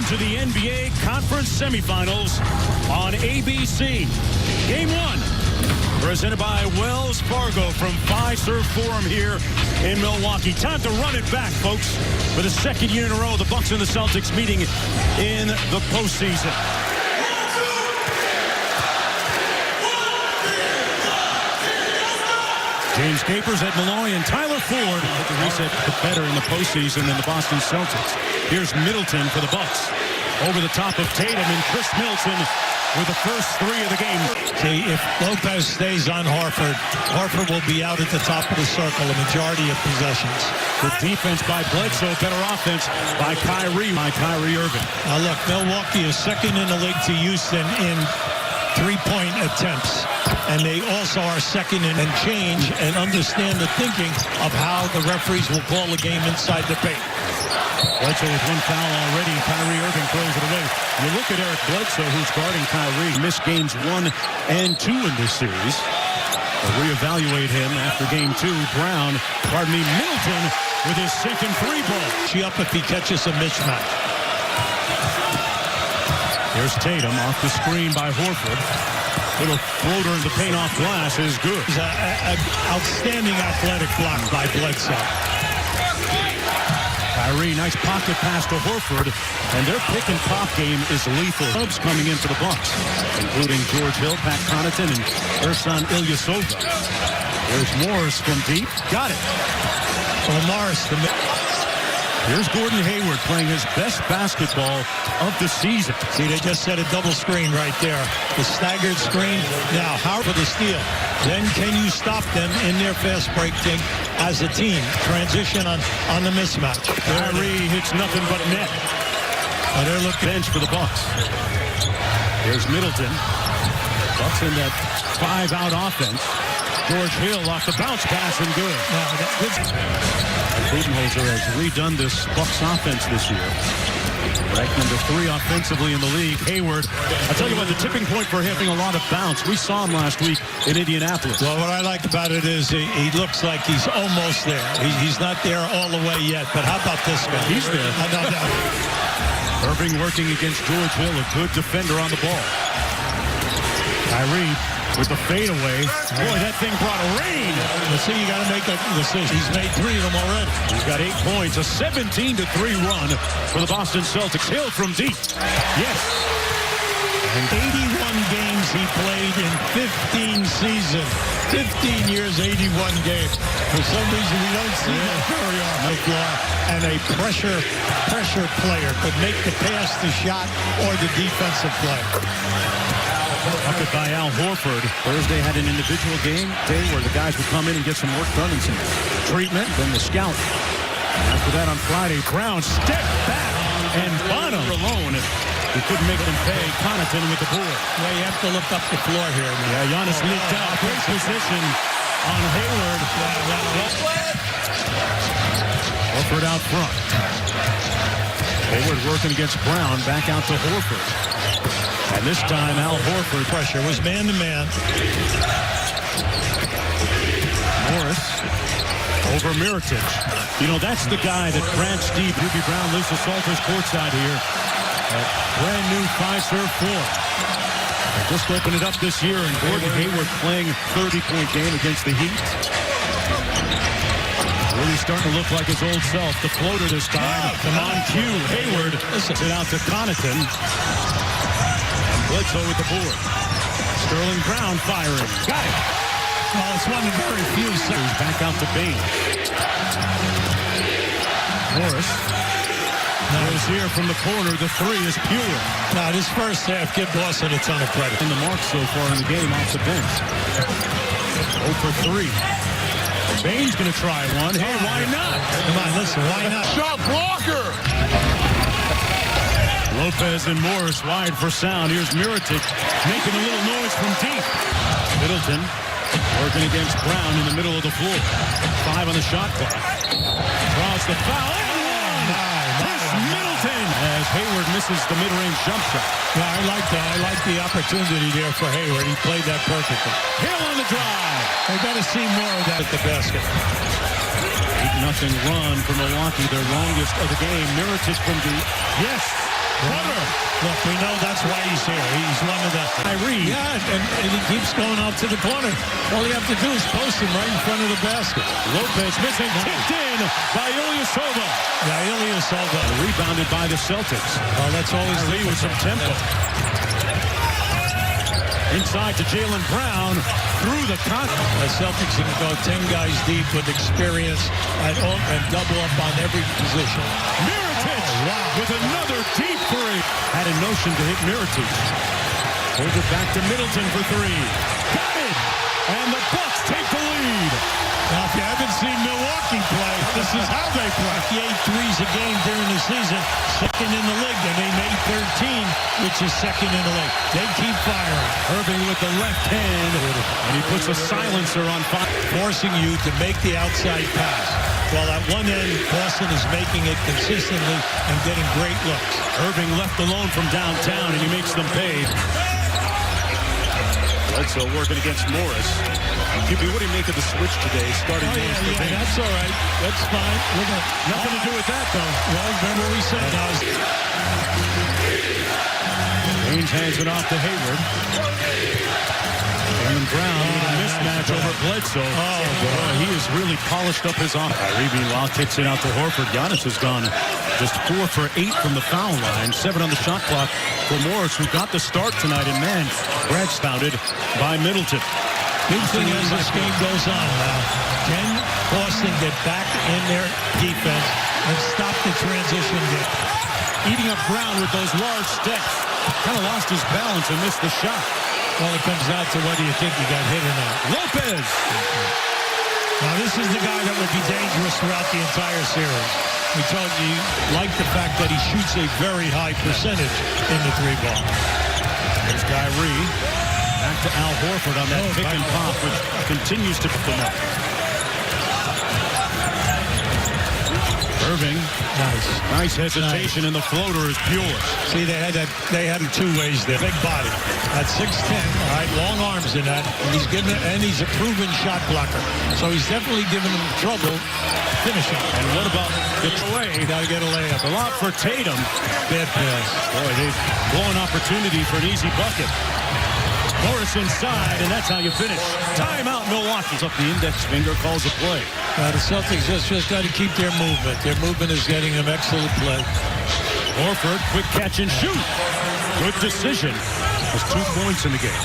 Welcome to the NBA Conference Semifinals on ABC. Game 1, presented by Wells Fargo from Fiserv Forum here in Milwaukee. Time to run it back, folks. For the second year in a row, the Bucks and the Celtics meeting in the postseason. James Capers, Ed Malloy, and Tyler Ford hit the reset better in the postseason than the Boston Celtics. Here's Middleton for the Bucks. Over the top of Tatum and Chris Middleton with the first three of the game. See, if Lopez stays on Horford, Horford will be out at the top of the circle the majority of possessions. Good defense by Bledsoe, better offense by Kyrie Irving. Now look, Milwaukee is second in the league to Houston in three-point attempts. And they also are second in change and understand the thinking of how the referees will call a game inside the paint. Bledsoe with one foul already. Kyrie Irving throws it away. You look at Eric Bledsoe, who's guarding Kyrie. Missed games 1 and 2 in this series. They'll reevaluate him after game 2. Middleton with his second three ball. She up if he catches a mismatch. Here's Tatum off the screen by Horford. Little floater in the paint off glass is good. It's an outstanding athletic block by Bledsoe. Kyrie, nice pocket pass to Horford, and their pick-and-pop game is lethal. Subs coming in for the Bucks, including George Hill, Pat Connaughton, and Ersan Ilyasova. There's Morris from deep. Got it. Well, Morris, here's Gordon Hayward playing his best basketball of the season. See, they just set a double screen right there. The staggered screen. Now, Howard for the steal. Then can you stop them in their fast break thing as a team? Transition on the mismatch. Kyrie hits nothing but net. They're looking bench for the Bucks. Here's Middleton. Bucks in that 5-out offense. George Hill off the bounce pass and good. Budenholzer has redone this Bucks offense this year. Ranked number 3 offensively in the league. Hayward, I'll tell you what, the tipping point for having a lot of bounce. We saw him last week in Indianapolis. Well, what I like about it is he looks like he's almost there. He's not there all the way yet, but how about this guy? He's there. No doubt. Irving working against George Hill, a good defender on the ball. Kyrie with the fadeaway. Boy, that thing brought a rain. Let's see, you got to make a decision. He's made 3 of them already. He's got 8 points, a 17-3 run for the Boston Celtics. Hill from deep. Yes. And 81 games he played in 15 seasons. 15 years, 81 games. For some reason, we don't see that very often. And a pressure player could make the pass, the shot, or the defensive play. Bucket by Al Horford. Thursday had an individual game day where the guys would come in and get some work done and some treatment. Then the scout. After that on Friday, Brown stepped back and Bonham alone. He couldn't make them pay. Connaughton with the board. Yeah, you have to look up the floor here. Yeah, Giannis leaked out. Great position on Hayward. Horford out front. Hayward working against Brown. Back out to Horford. And this time, Al Horford pressure was man-to-man. Morris over Mirotic. You know, that's the guy that Grant, Steve, Ruby Brown, Lisa Salters courtside here. That brand new Fiserv Forum. They just opened it up this year, and Gordon Hayward playing 30-point game against the Heat. Really starting to look like his old self. The floater this time. Come on, cue. Hayward sits it out to Connaughton. Bledsoe with the board. Sterling Brown firing. Got it. Well, it's one of very few. He's back out to Bain. Morris. Goes here from the corner. The 3 is pure. Now, this first half, give Boston a ton of credit. And the marks so far in the game off the bench. 0 for 3. Bain's going to try one. Hey, why not? Come on, listen, why not? Shot blocker! Lopez and Morris wide for sound. Here's Mirotic making a little noise from deep. Middleton working against Brown in the middle of the floor. 5 on the shot clock. Draws the foul. Chris Middleton as Hayward misses the mid-range jump shot. Yeah, I like that. I like the opportunity there for Hayward. He played that perfectly. Hill on the drive. They got to see more of that at the basket. 8-0 run for Milwaukee, their longest of the game. Mirotic from deep. Yes. Butter. Look, we know that's why he's here. He's one of the... Kyrie. Yeah, and he keeps going out to the corner. All you have to do is post him right in front of the basket. Lopez missing. Kicked in by Ilyasova. Yeah, Ilyasova. Rebounded by the Celtics. Oh, that's always Kyrie with some tempo. Inside to Jaylen Brown. Through the contact. The Celtics can go 10 guys deep with experience and double up on every position. Mirotic with another deep three. Had a notion to hit Mirotic. Hold it back to Middleton for three. Got it! And the Bucks take the lead. Now, if you haven't seen Milwaukee play, this is how they play. 58 threes a game during the season, second in the league, and they made 13, which is second in the league. They keep firing. Irving with the left hand, and he puts a silencer on fire. Forcing you to make the outside pass. While at one end, Boston is making it consistently and getting great looks. Irving left alone from downtown, and he makes them pay. Bledsoe working against Morris. QB, what do you make of the switch today? Starting that's all right. That's fine. Nothing to do with that, though. Well, remember what we said. Haynes hands it off to Hayward. Jaylen Brown with a mismatch over Bledsoe. Oh, boy, he has really polished up his arm. Kyrie meanwhile kicks it out to Horford. Giannis has gone just 4 for 8 from the foul line. 7 on the shot clock for Morris, who got the start tonight. And man, Brad's founded by Middleton. Big thing as this game goes on now. Can Boston get back in their defense and stop the transition game? Eating up ground with those large steps. Kind of lost his balance and missed the shot. Well, it comes down to whether you think he got hit or not. Lopez! Now, this is the guy that would be dangerous throughout the entire series. We told you, like the fact that he shoots a very high percentage in the three ball. There's Kyrie. Back to Al Horford on that pick and pop, which continues to put them up. Irving. Nice hesitation, and the floater is pure. See, they had it two ways there. Big body. At 6'10", all right, long arms in that, and he's a proven shot blocker. So he's definitely giving them trouble finishing. And what about the play? Got to get a layup. A lot for Tatum. Bad pass. Boy, they've blown opportunity for an easy bucket. Morris inside, and that's how you finish. Timeout, Milwaukee. Up the index finger, calls a play. The Celtics just got to keep their movement. Their movement is getting them excellent play. Horford, quick catch and shoot. Good decision. There's 2 points in the game.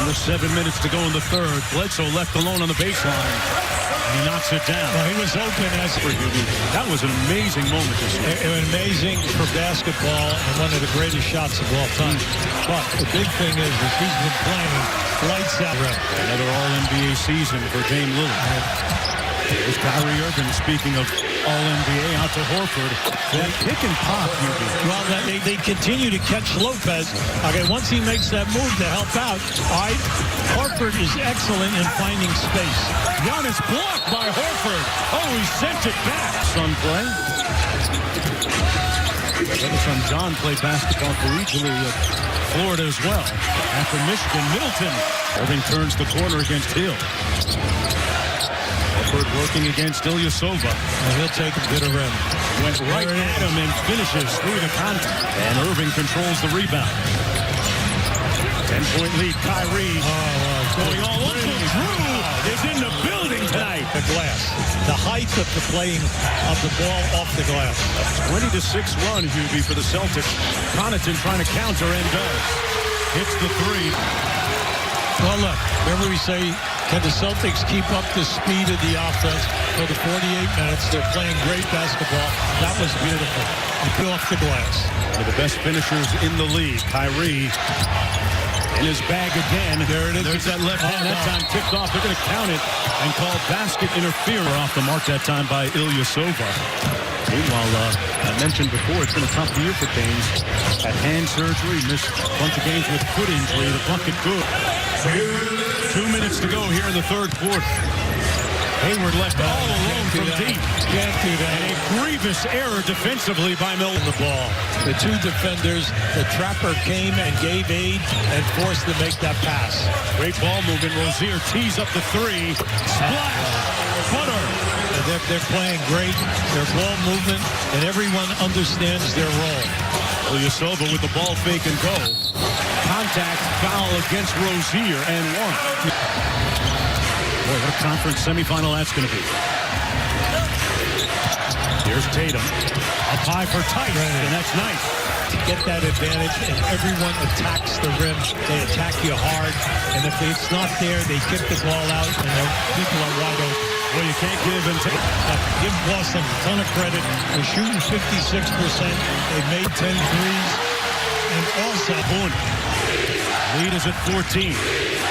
Under 7 minutes to go in the third. Bledsoe left alone on the baseline. And he knocks it down. Well, he was open as for That was an amazing moment this year. It was amazing for basketball and one of the greatest shots of all time. But the big thing is that he's been playing lights out. Another All-NBA season for Dame Lillard. There's Kyrie Irving, speaking of All-NBA, out to Horford. That pick and pop, Well, they continue to catch Lopez. Okay, once he makes that move to help out, Horford is excellent in finding space. Giannis blocked by Horford. Oh, he sent it back. Son play. His son John played basketball collegiately at Florida as well. After Michigan, Middleton. Irving turns the corner against Hill. Horford working against Ilyasova. And he'll take a bit of rim. Went right at him and finishes through the contact. And Irving controls the rebound. 10-point lead, Kyrie. Going all over. Drew is in the building tonight. The glass. The height of the playing of the ball off the glass. 20-6 run, Hubie, for the Celtics. Connaughton trying to counter and does. Hits the three. Well, look, remember we say, can the Celtics keep up the speed of the offense for the 48 minutes? They're playing great basketball. That was beautiful. He put off the glass. One of the best finishers in the league, Kyrie. In his bag again. There it is. There's that left hand. That time tipped off. They're going to count it and call basket interference. Off the mark that time by Ilyasova. Meanwhile, I mentioned before, it's been a tough year for Baines. Had hand surgery, missed a bunch of games with foot injury. The bucket good. 2 minutes to go here in the third quarter. Hayward left all alone from deep. Can't do that. And a grievous error defensively by Milton. The ball. The two defenders, the trapper came and gave aid and forced to make that pass. Great ball movement. Rozier tees up the three. Splash. Butter. The They're playing great. Their ball movement, and everyone understands their role. Ilyasova with the ball fake and go. Contact foul against Rozier and one. Boy, what a conference semifinal that's going to be. Here's Tatum. Up high for Tice, and that's nice. To get that advantage, and everyone attacks the rim. They attack you hard, and if it's not there, they kick the ball out, and people are wide open. Well, you can't give and take. Give Boston a ton of credit. They're shooting 56%. They've made 10 threes. And also, Boone. Lead is at 14.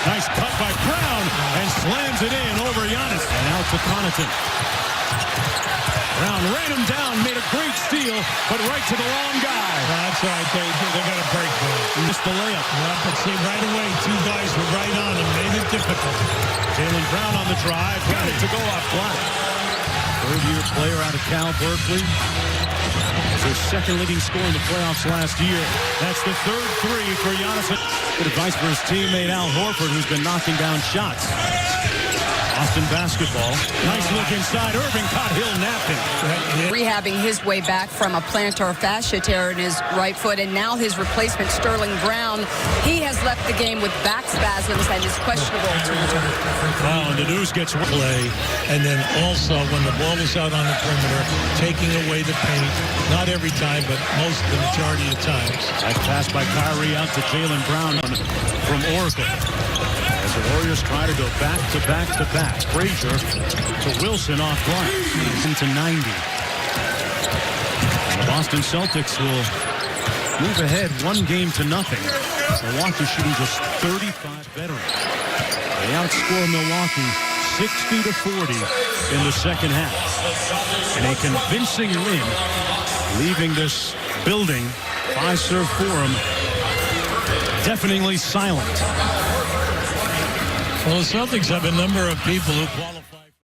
Nice cut by Brown, and slams it in over Giannis. And out to Connaughton. Brown ran him down, made a great steal, but right to the wrong guy. That's right. They got a break for it. Missed the layup. Yeah, but see, right away, two guys were right on him, made it difficult. Jaylen Brown on the drive, got it to go off glass. Third-year player out of Cal Berkeley. His second leading scorer in the playoffs last year. That's the third three for Giannis. Good advice for his teammate Al Horford, who's been knocking down shots. Boston basketball. Nice look inside. Irving caught Hill napping. Rehabbing his way back from a plantar fascia tear in his right foot, and now his replacement, Sterling Brown, he has left the game with back spasms and is questionable to return. Wow, and the news gets play, and then also when the ball is out on the perimeter, taking away the paint. Not every time, but most of the majority of times. That pass by Kyrie out to Jaylen Brown from Oracle. As the Warriors try to go back to back to back. Frazier to Wilson off glass. Into 90. And the Boston Celtics will move ahead 1-0. Milwaukee shooting just 35 veterans. They outscore Milwaukee 60-40 in the second half. And a convincing win, leaving this building, Fiserv Forum, deafeningly silent. Well, the Celtics have a number of people who qualify.